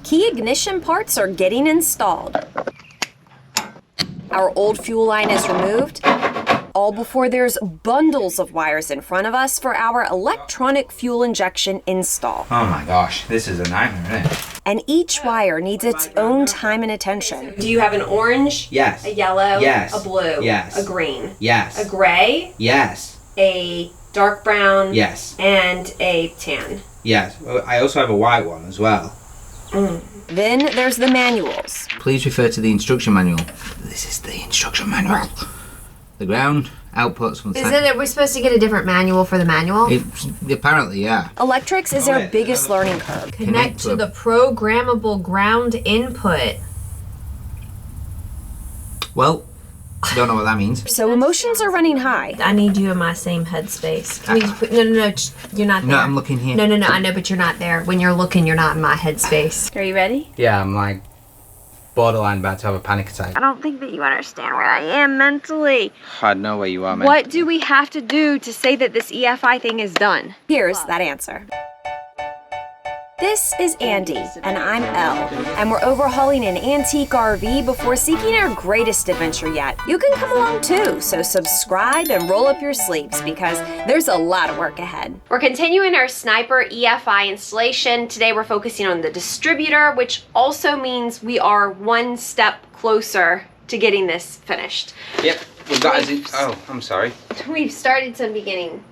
key ignition parts are getting installed. Our old fuel line is removed, all before there's bundles of wires in front of us for our electronic fuel injection install. Oh my gosh, this is a nightmare, isn't it? And each wire needs its own time and attention. Do you have an orange? Yes. A yellow? Yes. A blue? Yes. A green? Yes. A gray? Yes. A dark brown? Yes. And a tan? Yes. I also have a white one as well. Then there's the manuals. Please refer to the instruction manual. This is the instruction manual. The ground outputs from the Are we supposed to get a different manual for the manual? Apparently, yeah. Electrics is our biggest learning curve. Connect to the programmable ground input. Well, don't know what that means. So emotions are running high. I need you in my same headspace. Can we just put, no, you're not there. No, I'm looking here. No, I know, but you're not there. When you're looking, you're not in my headspace. Are you ready? Yeah, I'm like borderline about to have a panic attack. I don't think that you understand where I am mentally. I know where you are, man. What do we have to do to say that this EFI thing is done? Here's that answer. This is Andy, and I'm Elle, and we're overhauling an antique RV before seeking our greatest adventure yet. You can come along too, so subscribe and roll up your sleeves because there's a lot of work ahead. We're continuing our Sniper EFI installation. Today we're focusing on the distributor, which also means we are one step closer to getting this finished. Yep, we've got oh, I'm sorry. We've started some beginning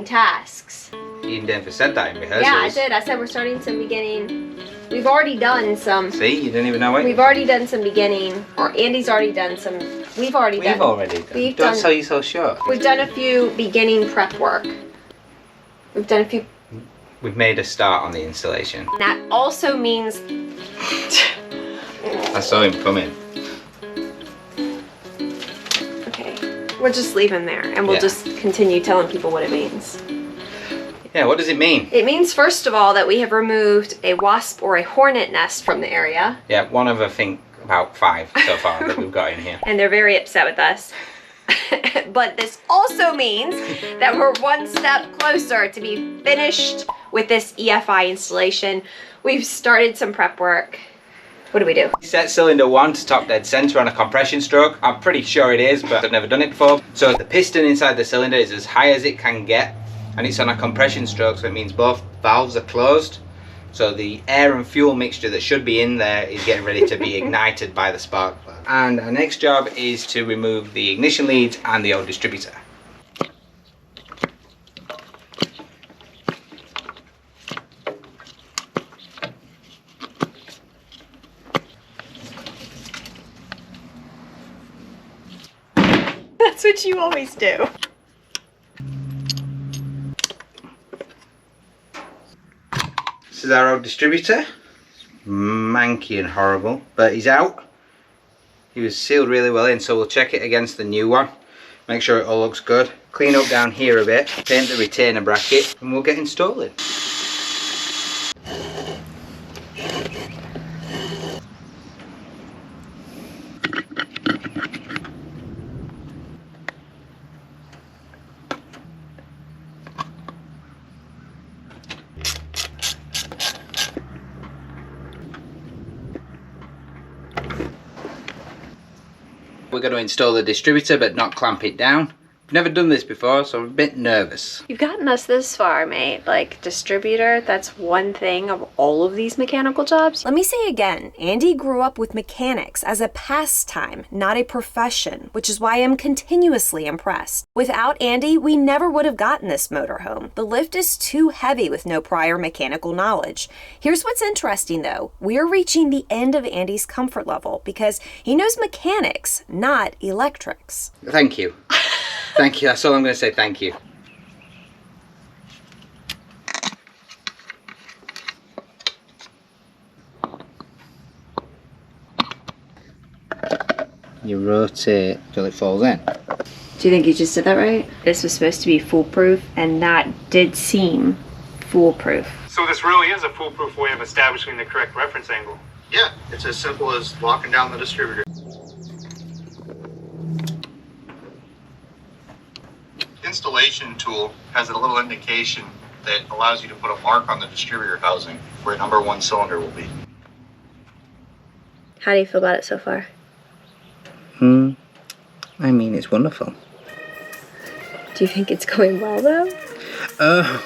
tasks. You never said that in rehearsals. Yeah, I did. I said we're starting some beginning. We've already done some. See, you didn't even know it. We've already done some beginning, or Andy's already done some. We've already done. Don't tell you so sure. We've done a few beginning prep work. We've done a few. We've made a start on the installation. That also means. I saw him coming. Okay, we'll just leave him there, and we'll just continue telling people what it means. Yeah, what does it mean? It means, first of all, that we have removed a wasp or a hornet nest from the area. Yeah, one of, I think, about 5 so far that we've got in here. And they're very upset with us. But this also means that we're one step closer to be finished with this EFI installation. We've started some prep work. What do we do? Set cylinder 1 to top dead center on a compression stroke. I'm pretty sure it is, but I've never done it before. So the piston inside the cylinder is as high as it can get, and it's on a compression stroke, so it means both valves are closed. So the air and fuel mixture that should be in there is getting ready to be ignited by the spark plug. And our next job is to remove the ignition leads and the old distributor. That's what you always do. This is our old distributor. Manky and horrible, but he's out. He was sealed really well in, so we'll check it against the new one. Make sure it all looks good. Clean up down here a bit, paint the retainer bracket, and we'll get installing. We're going to install the distributor but not clamp it down. I've never done this before, so I'm a bit nervous. You've gotten us this far, mate. Like, distributor, that's one thing of all of these mechanical jobs. Let me say again, Andy grew up with mechanics as a pastime, not a profession, which is why I'm continuously impressed. Without Andy, we never would have gotten this motorhome. The lift is too heavy with no prior mechanical knowledge. Here's what's interesting though. We're reaching the end of Andy's comfort level because he knows mechanics, not electrics. Thank you. Thank you, that's all I'm going to say, thank you. You rotate till it falls in. Do you think you just did that right? This was supposed to be foolproof, and that did seem foolproof. So this really is a foolproof way of establishing the correct reference angle. Yeah, it's as simple as locking down the distributor. Installation tool has a little indication that allows you to put a mark on the distributor housing where number 1 cylinder will be. How do you feel about it so far? I mean, it's wonderful. Do you think it's going well though? Oh,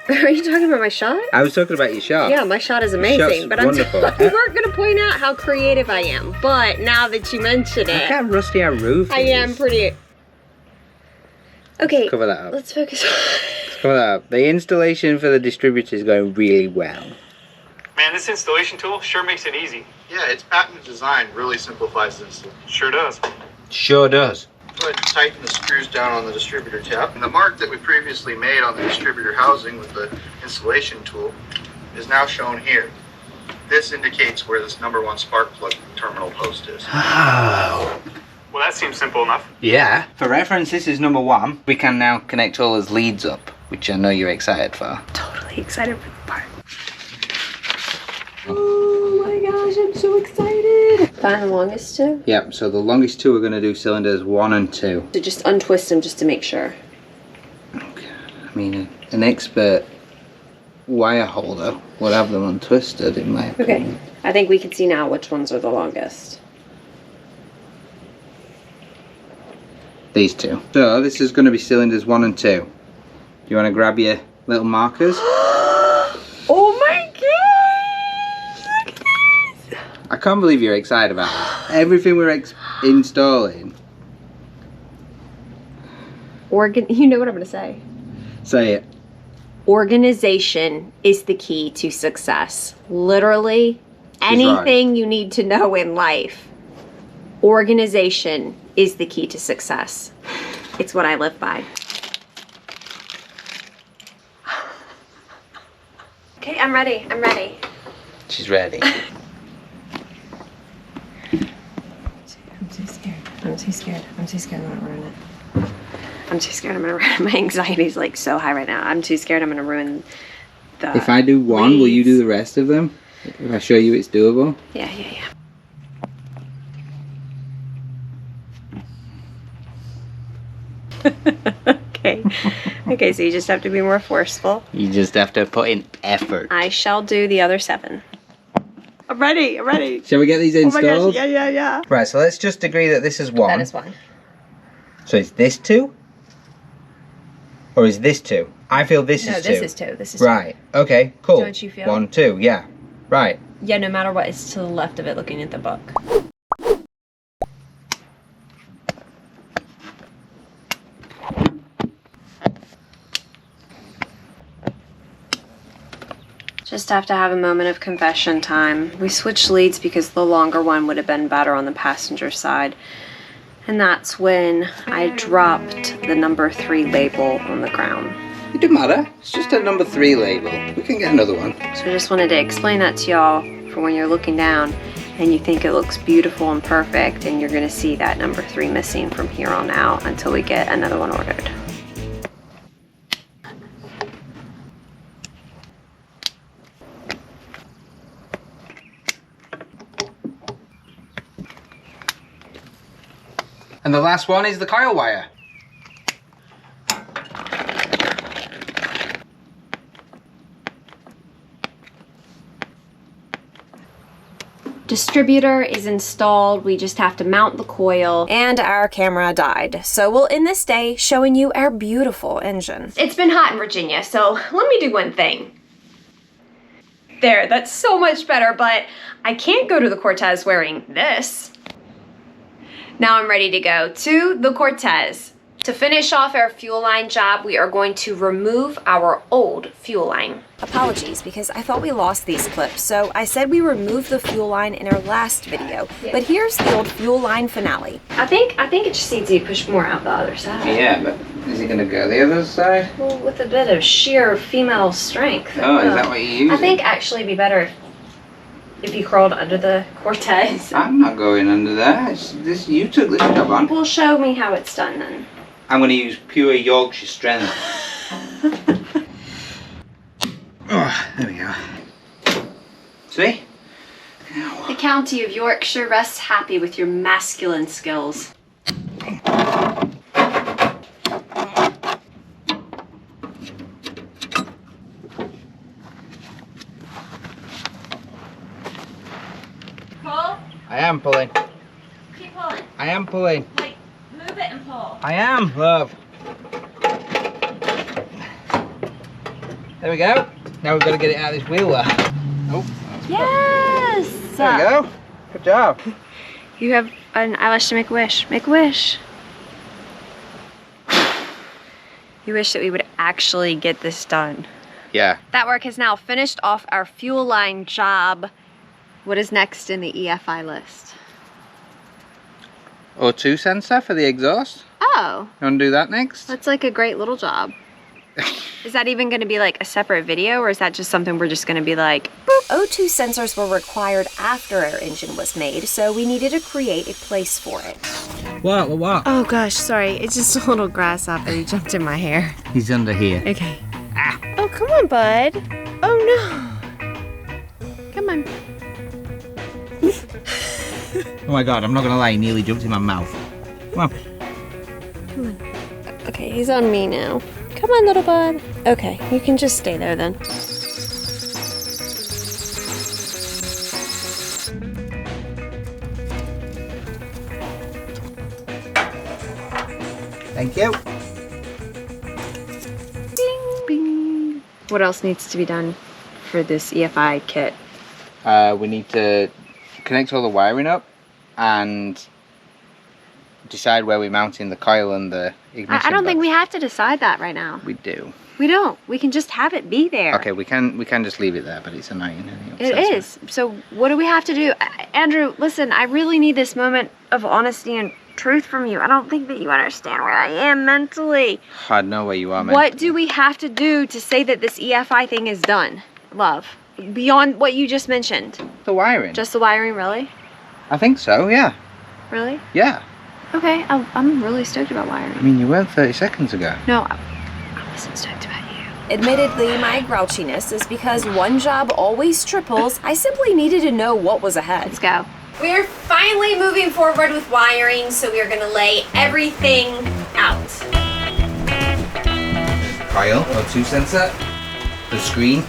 Are you talking about my shot? I was talking about your shot. Yeah, my shot is amazing, but wonderful. I'm not going to point out how creative I am. But now that you mention Look it, how rusty our roof is. I am pretty. Okay, Cover that up. let's focus. Let's cover that up. The installation for the distributor is going really well. Man, this installation tool sure makes it easy. Yeah, its patented design really simplifies this. Sure does. Sure does. Go ahead and tighten the screws down on the distributor tab. And the mark that we previously made on the distributor housing with the installation tool is now shown here. This indicates where this number 1 spark plug terminal post is. Oh. Well, that seems simple enough. Yeah. For reference, this is number 1. We can now connect all his leads up, which I know you're excited for. Totally excited for the part. Oh my gosh, I'm so excited. Find the longest two? Yep, so the longest 2 are going to do cylinders 1 and 2. So just untwist them just to make sure. Okay. I mean, an expert wire holder would have them untwisted in my opinion. Okay, I think we can see now which ones are the longest. These 2. So this is going to be cylinders 1 and 2. Do you want to grab your little markers? Oh my gosh! Look at this! I can't believe you're excited about it. Everything we're installing. You know what I'm gonna say. Say it. Organization is the key to success. Literally, anything you need to know in life. Organization is the key to success. It's what I live by. Okay, I'm ready. I'm ready. She's ready. I'm too scared. I'm too scared. I'm too scared I'm gonna ruin it. I'm too scared I'm gonna ruin it. My anxiety's like so high right now. I'm too scared I'm gonna ruin the If I do 1, will you do the rest of them? If I show you it's doable? Yeah. Okay, so you just have to be more forceful. You just have to put in effort. I shall do the other 7. I'm ready. Shall we get these installed? Oh my gosh, yeah. Right, so let's just agree that this is 1. That is 1. So is this 2? Or is this 2? I feel this is 2. No, this is 2. This is Right, okay, cool. Don't you feel? 1, 2, yeah. Right. 2. Yeah, no matter what, it's to the left of it looking at the book. Just have to have a moment of confession time. We switched leads because the longer one would have been better on the passenger side. And that's when I dropped the number 3 label on the ground. It doesn't matter. It's just a number 3 label. We can get another one. So I just wanted to explain that to y'all for when you're looking down and you think it looks beautiful and perfect and you're gonna see that number 3 missing from here on out until we get another one ordered. And the last one is the coil wire. Distributor is installed, we just have to mount the coil. And our camera died. So we'll end this day showing you our beautiful engine. It's been hot in Virginia, so let me do one thing. There, that's so much better, but I can't go to the Cortez wearing this. Now I'm ready to go to the Cortez. To finish off our fuel line job, we are going to remove our old fuel line. Apologies, because I thought we lost these clips, so I said we removed the fuel line in our last video. But here's the old fuel line finale. I think it just needs to be pushed more out the other side. Yeah, but is it going to go the other side? Well, with a bit of sheer female strength. Oh, is that what you use? I think actually it'd be better if you crawled under the Cortez. I'm not going under there. You took this job on. Well, show me how it's done then. I'm going to use pure Yorkshire strength. Oh, there we go. See? The county of Yorkshire rests happy with your masculine skills. I am pulling. Keep pulling. I am pulling. Like, move it and pull. I am, love. There we go. Now we've got to get it out of this wheel well. Oh. Yes! There we go. Good job. You have an eyelash to make a wish. Make a wish. You wish that we would actually get this done. Yeah. That work has now finished off our fuel line job. What is next in the EFI list? O2 sensor for the exhaust. Oh, You want to do that next? that's like a great little job. Is that even going to be like a separate video, or is that just something we're just going to be like, boop? O2 sensors were required after our engine was made, so we needed to create a place for it. What? Oh gosh, sorry. It's just a little grasshopper. He jumped in my hair. He's under here. Okay. Oh, come on, bud. Oh no. Come on. Oh my god, I'm not gonna lie, he nearly jumped in my mouth. Come on. Come on. Okay, he's on me now. Come on, little bud. Okay, you can just stay there then. Thank you. Bing, bing. What else needs to be done for this EFI kit? We need to connect all the wiring up and decide where we're mounting the coil and the ignition. I don't think box. we have to decide that right now. We do. We don't. We can just have it be there. Okay, we can just leave it there, but it's annoying. It is. So what do we have to do? Andrew, listen, I really need this moment of honesty and truth from you. I don't think that you understand where I am mentally. I know where you are, man. What do we have to do to say that this EFI thing is done, love? Beyond what you just mentioned. The wiring. Just the wiring, really? I think so, yeah. Really? Yeah. Okay, I'm really stoked about wiring. I mean, you weren't 30 seconds ago. No, I wasn't stoked about you. Admittedly, my grouchiness is because one job always triples. I simply needed to know what was ahead. Let's go. We're finally moving forward with wiring, so we're gonna lay everything out. Coil, O2 sensor, the screen,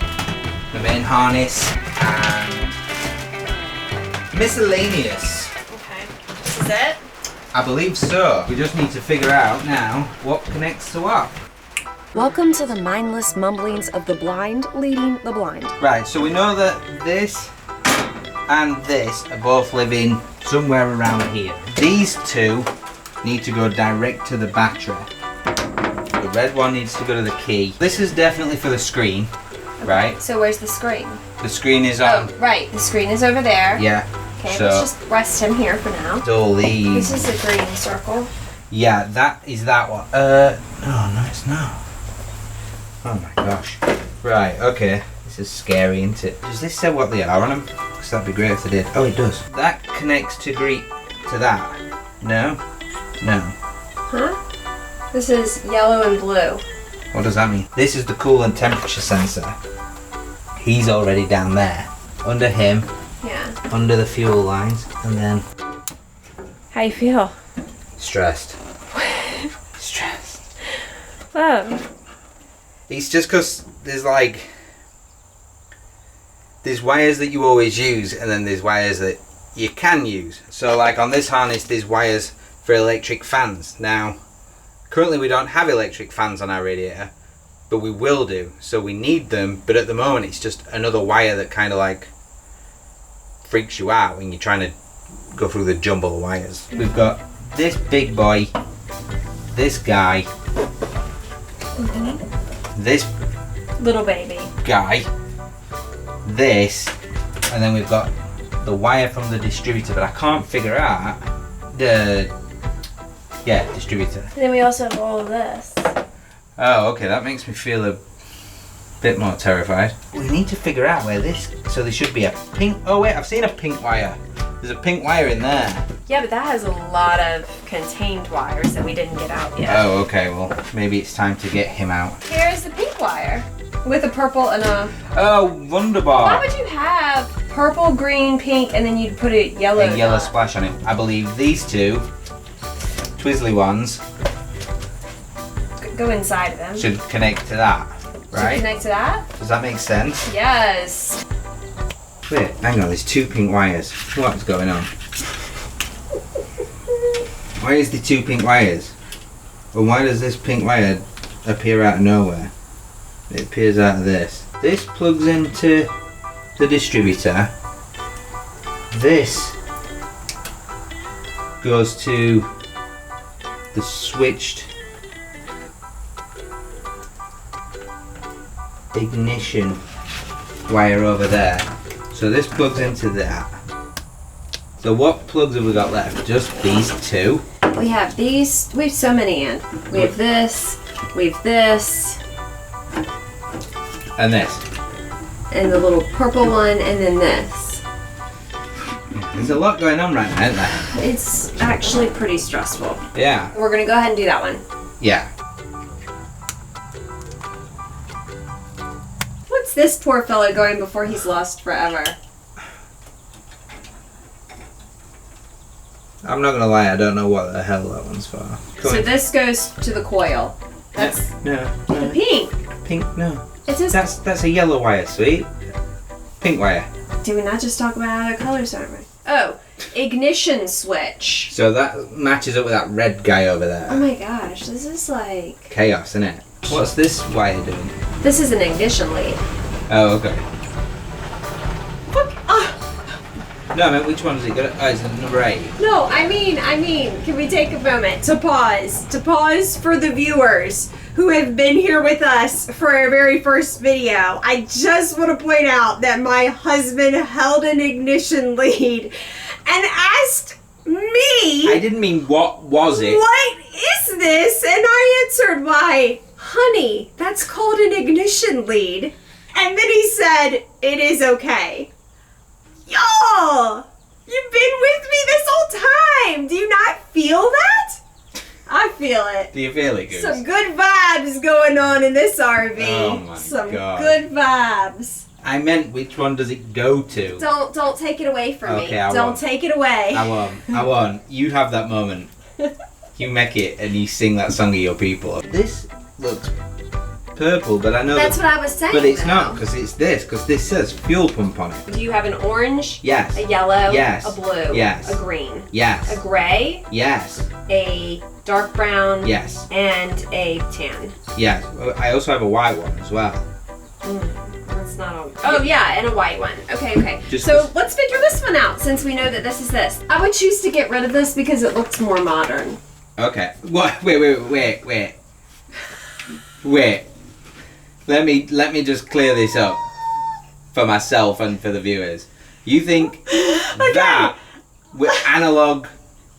the main harness, and miscellaneous. Okay, this is it? I believe so. We just need to figure out now what connects to what. Welcome to the mindless mumblings of the blind leading the blind. Right, so we know that this and this are both living somewhere around here. These two need to go direct to the battery. The red one needs to go to the key. This is definitely for the screen, right? So where's the screen? The screen is on. Oh, right, the screen is over there. Yeah. Okay, so let's just rest him here for now. all these. This is a green circle. Yeah, that is that one. Oh no, it's not. Oh my gosh. Right, okay. This is scary, isn't it? Does this say what they are on them? Because that'd be great if they did. Oh, it does. That connects to that. No? No. Huh? This is yellow and blue. What does that mean? This is the coolant temperature sensor. He's already down there. Under him, Yeah. under the fuel lines, and then How you feel? stressed. Stressed. Oh. It's just because there's wires that you always use, and then there's wires that you can use. So like on this harness, there's wires for electric fans. Now, currently we don't have electric fans on our radiator, but we will do. So we need them, but at the moment it's just another wire that kind of like freaks you out when you're trying to go through the jumble of wires. We've got this big boy, this guy, this Little baby. guy, this, and then we've got the wire from the distributor, but I can't figure out the distributor. And then we also have all of this. Oh, okay, that makes me feel a bit more terrified. We need to figure out where this, so there should be a pink, oh wait, I've seen a pink wire. There's a pink wire in there. Yeah, but that has a lot of contained wires that we didn't get out yet. Oh, okay, well, maybe it's time to get him out. Here's the pink wire with a purple and a... Oh, wunderbar. Why would you have purple, green, pink, and then you'd put a yellow A yellow dot? splash on it. I believe these two Twizzly ones Go inside of them. should connect to that, Should right? connect to that? Does that make sense? Yes. Wait, hang on, there's 2 pink wires. What's going on? Why is there 2 pink wires? And why does this pink wire appear out of nowhere? It appears out of this. This plugs into the distributor. This goes to the switched ignition wire over there. So this plugs into that. So what plugs have we got left? Just these 2? We have these. We have so many in. We have this. We have this. And this. And the little purple one, and then this. There's a lot going on right now, isn't there? It's actually pretty stressful. Yeah. We're gonna go ahead and do that one. Yeah. What's this poor fellow going before he's lost forever? I'm not gonna lie, I don't know what the hell that one's for. So this goes to the coil. That's No. the pink. Pink, no. It's just. That's a yellow wire, sweet. Pink wire. Do we not just talk about other colors, aren't we? Oh, ignition switch. So that matches up with that red guy over there. Oh my gosh, this is like. Chaos, isn't it? What's this wire doing? This is an ignition lead. Oh, okay. Fuck! Ah! No, I mean, which one is it? Oh, it's number 8. No, I mean, can we take a moment to pause? To pause for the viewers who have been here with us for our very first video. I just want to point out that my husband held an ignition lead and asked me, I didn't mean what was it. what is this? And I answered, why, honey, that's called an ignition lead. And then he said, it is okay. Y'all, you've been with me this whole time. Do you not feel that? I feel it. Do you feel it, Goose? Some good vibes going on in this RV. Oh my Some God. good vibes. I meant which one does it go to? Don't take it away from me. Okay, I Don't won't. take it away. I won't. You have that moment. You make it and you sing that song of your people. This looks purple, but I know That's what I was saying. But it's though. not, because it's this, because this says fuel pump on it. Do you have an orange? Yes. A yellow? Yes. A blue? Yes. A green? Yes. A gray? Yes. A dark brown? Yes. And a tan? Yes. I also have a white one as well. That's not on. Oh yeah, and a white one. Okay. Just So this- let's figure this one out since we know that this is this. I would choose to get rid of this because it looks more modern. Okay. What? Wait. Let me just clear this up for myself and for the viewers. You think that with analog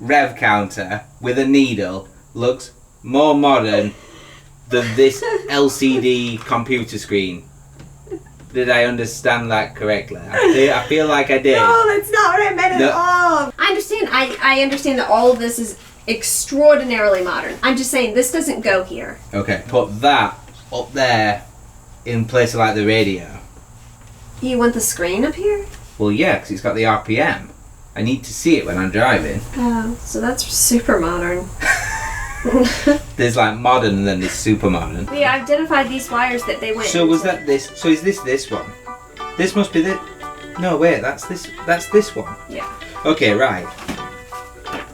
rev counter with a needle looks more modern than this LCD computer screen? Did I understand that correctly? I feel like I did. No, that's not what I meant No. at all. I understand. I understand that all of this is extraordinarily modern. I'm just saying this doesn't go here. Okay, put that up there in place of like the radio. You want the screen up here? Well, yeah, because it's got the RPM. I need to see it when I'm driving. Oh, so that's super modern. There's like modern and then there's super modern. We identified these wires that they went So was into. that this? So is this one? This must be the. No, wait, that's this one. Yeah. Okay, right.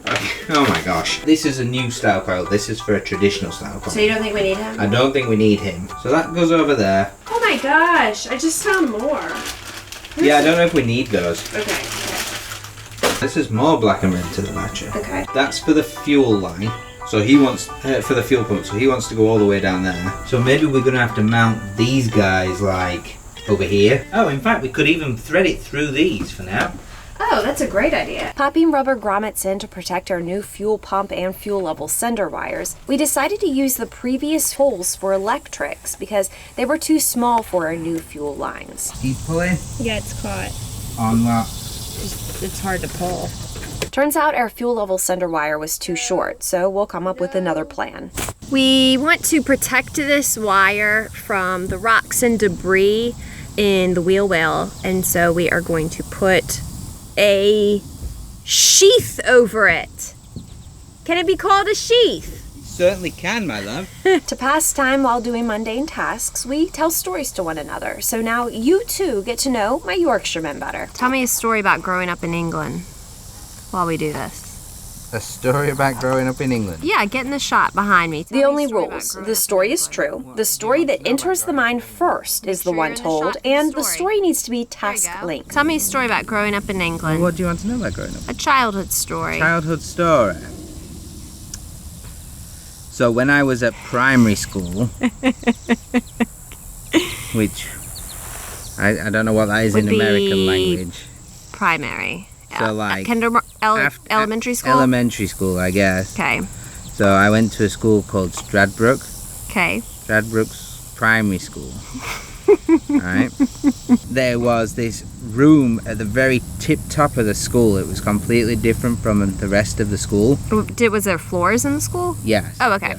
Okay. Oh my gosh. This is a new style coil. This is for a traditional style coil. So you don't think we need him? I don't think we need him. So that goes over there. Oh my gosh! I just found more. Yeah, I don't know if we need those. Okay. This is more black and red to the matcher. Okay. That's for the fuel line. So he wants, for the fuel pump, so he wants to go all the way down there. So maybe we're going to have to mount these guys like over here. Oh, in fact, we could even thread it through these for now. Oh, that's a great idea. Popping rubber grommets in to protect our new fuel pump and fuel level sender wires, we decided to use the previous holes for electrics because they were too small for our new fuel lines. Keep pulling Yeah, it's caught. on that. It's hard to pull. Turns out our fuel level sender wire was too short, so we'll come up with another plan. We want to protect this wire from the rocks and debris in the wheel well, and so we are going to put a sheath over it. Can it be called a sheath? certainly can, my love. To pass time while doing mundane tasks, we tell stories to one another. So now you too get to know my Yorkshiremen better. Tell me a story about growing up in England while we do this. A story about growing up in England. Yeah, get in the shot behind me. The only rules. The story is true. The story that enters the mind first is the one told, and the story needs to be task-linked. Tell me a story about growing up in England. What do you want to know about growing up? A childhood story. Childhood story. So when I was at primary school, which I don't know what that is in American language. Primary. So like Elementary school? Elementary school, I guess. Okay. So I went to a school called Stradbroke. Okay. Stradbroke's primary school. Alright. There was this room at the very tip top of the school. It was completely different from the rest of the school. Was there floors in the school? Yes. Oh, okay.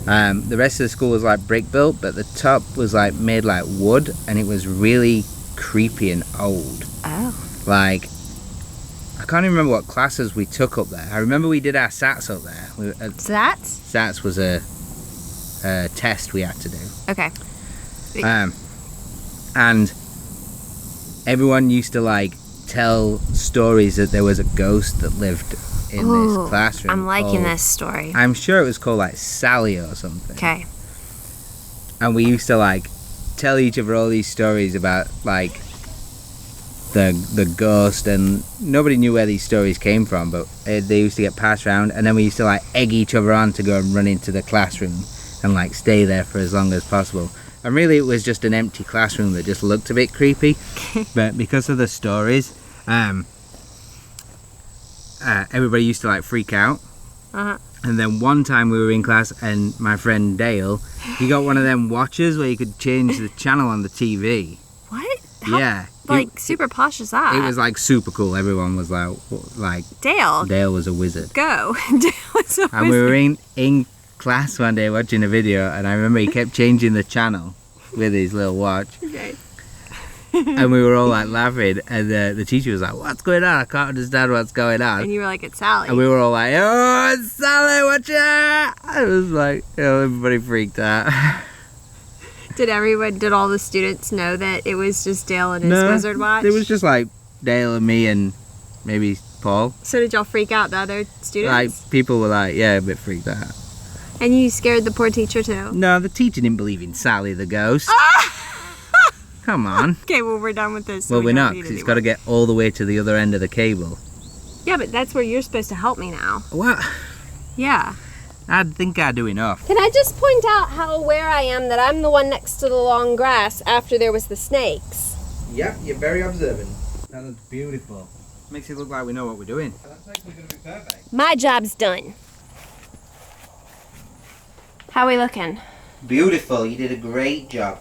Yeah. The rest of the school was like brick built, but the top was like made like wood, and it was really creepy and old. Oh. Like, I can't even remember what classes we took up there. I remember we did our SATs up there. SATs? SATs was a test we had to do. Okay. And everyone used to like tell stories that there was a ghost that lived in this classroom. I'm liking this story. I'm sure it was called like Sally or something. Okay. And we used to like tell each other all these stories about like the ghost, and nobody knew where these stories came from, but they used to get passed around, and then we used to like egg each other on to go and run into the classroom and like stay there for as long as possible. And really it was just an empty classroom that just looked a bit creepy. But because of the stories, everybody used to like freak out. Uh-huh. And then one time we were in class, and my friend Dale, he got one of them watches where you could change the channel on the TV. What? How, Yeah. Like, super posh is that? It was like super cool. Everyone was like Dale. Dale was a wizard. Go. Dale was a And we were in class one day watching a video, and I remember he kept changing the channel with his little watch. Okay. And we were all like laughing, and the teacher was like, "What's going on? I can't understand what's going on." And you were like, it's Sally. And we were all like, "Oh, it's Sally, watch out!" It was like, everybody freaked out. Did all the students know that it was just Dale and his wizard watch? It was just like Dale and me and maybe Paul. So did y'all freak out the other students? Like, people were like, yeah, a bit freaked out. And you scared the poor teacher too? No, the teacher didn't believe in Sally the ghost. Come on. Okay, well, we're done with this. Well, we're not, because it's got to get all the way to the other end of the cable. Yeah, but that's where you're supposed to help me now. What? Yeah. I think I do enough. Can I just point out how aware I am that I'm the one next to the long grass after there was the snakes? Yep, you're very observant. That looks beautiful. Makes it look like we know what we're doing. That's actually going to be perfect. My job's done. How we looking? Beautiful. You did a great job.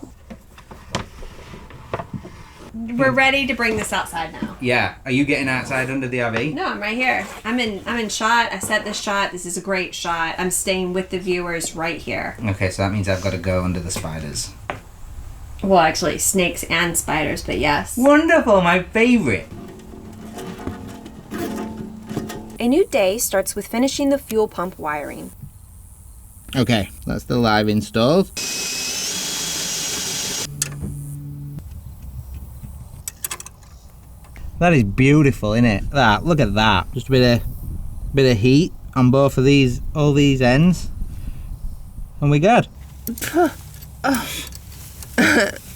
We're ready to bring this outside now. Yeah. Are you getting outside under the RV? No, I'm right here. I'm in shot. I set this shot. This is a great shot. I'm staying with the viewers right here. Okay, so that means I've got to go under the spiders. Well, actually, snakes and spiders, but yes. Wonderful, my favorite. A new day starts with finishing the fuel pump wiring. Okay, that's the live installed. That is beautiful, isn't it? That, look at that. Just a bit of heat on both of these, all these ends, and we're good.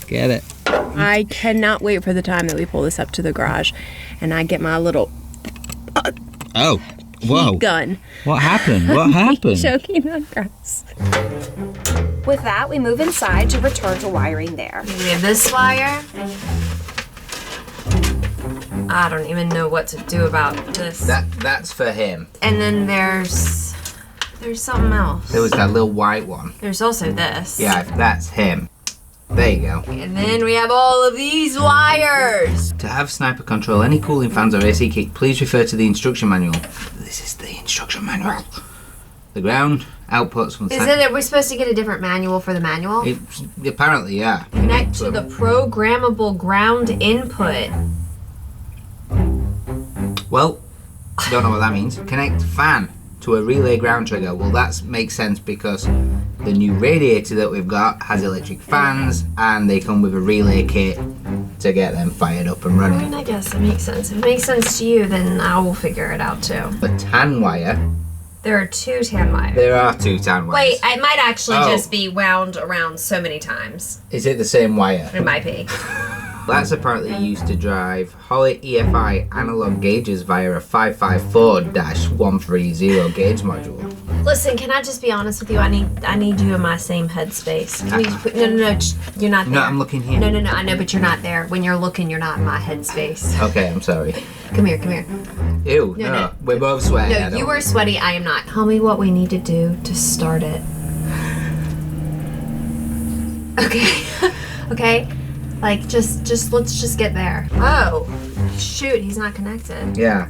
Get it? I cannot wait for the time that we pull this up to the garage and I get my little Oh, whoa. heat gun. What happened? What happened? Choking on grass. With that, we move inside to return to wiring there. We have this wire. I don't even know what to do about this. That's for him. And then there's something else. There was that little white one. There's also this. Yeah, that's him. There you go. And then we have all of these wires. To have sniper control any cooling fans or AC kit, please refer to the instruction manual. This is the instruction manual. The ground outputs will Is it, are we supposed to get a different manual for the manual? Apparently, yeah. Connect to the programmable ground input. Well, don't know what that means. Connect fan to a relay ground trigger. Well, that makes sense because the new radiator that we've got has electric fans and they come with a relay kit to get them fired up and I running. mean, I guess it makes sense. If it makes sense to you, then I will figure it out too. The tan wire. There are 2 tan wires. There are 2 tan wires. Wait, it might actually Oh. just be wound around so many times. Is it the same wire? It might be. That's apparently used to drive Holley EFI analog gauges via a 554-130 gauge module. Listen, can I just be honest with you? I need you in my same headspace. Can we just put, no, you're not there. No, I'm looking here. No, I know, but you're not there. When you're looking, you're not in my headspace. Okay, I'm sorry. Come here. Ew, No, no. no. We're both sweating. I No, don't you want are sweaty. I am not. Tell me what we need to do to start it. Okay. Okay. Like, just let's just get there. Oh, shoot, he's not connected. Yeah.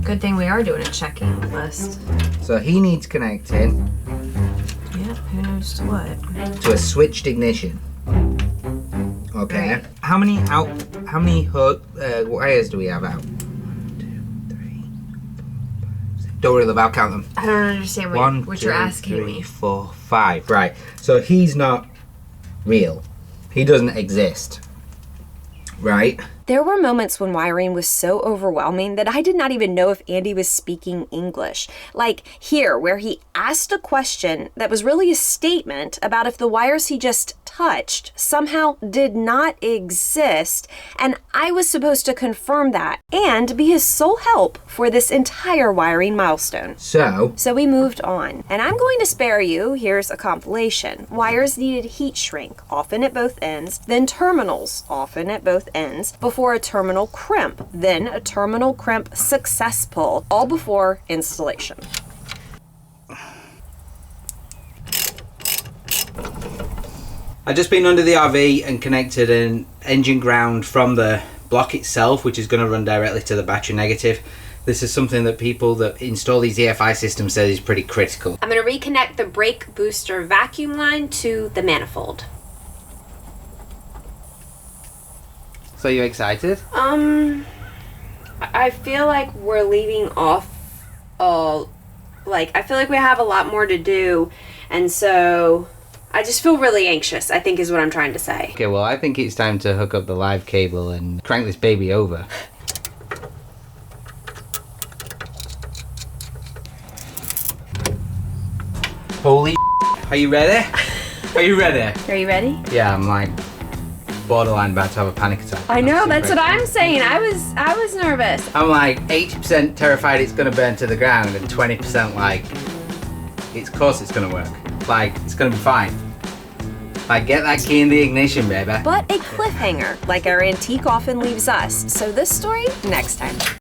Good thing we are doing a checking list. So he needs connecting Yep, who knows to what? to a switched ignition. Okay. Right. How many wires do we have out? 1, 2, 3, 4, 5, 6. Don't worry, love, I'll count them. I don't understand what you're asking 3, me. 4, 5. Right. So he's not real. He doesn't exist. Right? There were moments when wiring was so overwhelming that I did not even know if Andy was speaking English. Like here, where he asked a question that was really a statement about if the wires he just touched somehow did not exist, and I was supposed to confirm that and be his sole help for this entire wiring milestone. So So we moved on, and I'm going to spare you. Here's a compilation. Wires needed heat shrink, often at both ends, then terminals, often at both ends, before a terminal crimp, then a terminal crimp success pull, all before installation. I've just been under the RV and connected an engine ground from the block itself, which is going to run directly to the battery negative. This is something that people that install these EFI systems say is pretty critical. I'm going to reconnect the brake booster vacuum line to the manifold. So you excited? I feel like we're leaving off I feel like we have a lot more to do, and so I just feel really anxious, I think is what I'm trying to say. Okay, well, I think it's time to hook up the live cable and crank this baby over. Holy Are you ready? Are you ready? Are you ready? Yeah, I'm like borderline about to have a panic attack. I know, that's what I'm saying. I was nervous. I'm like 80% terrified it's gonna burn to the ground and 20% like, of course it's gonna work. Like, it's gonna be fine. Like, get that key in the ignition, baby. But a cliffhanger, like our antique often leaves us. So this story, next time.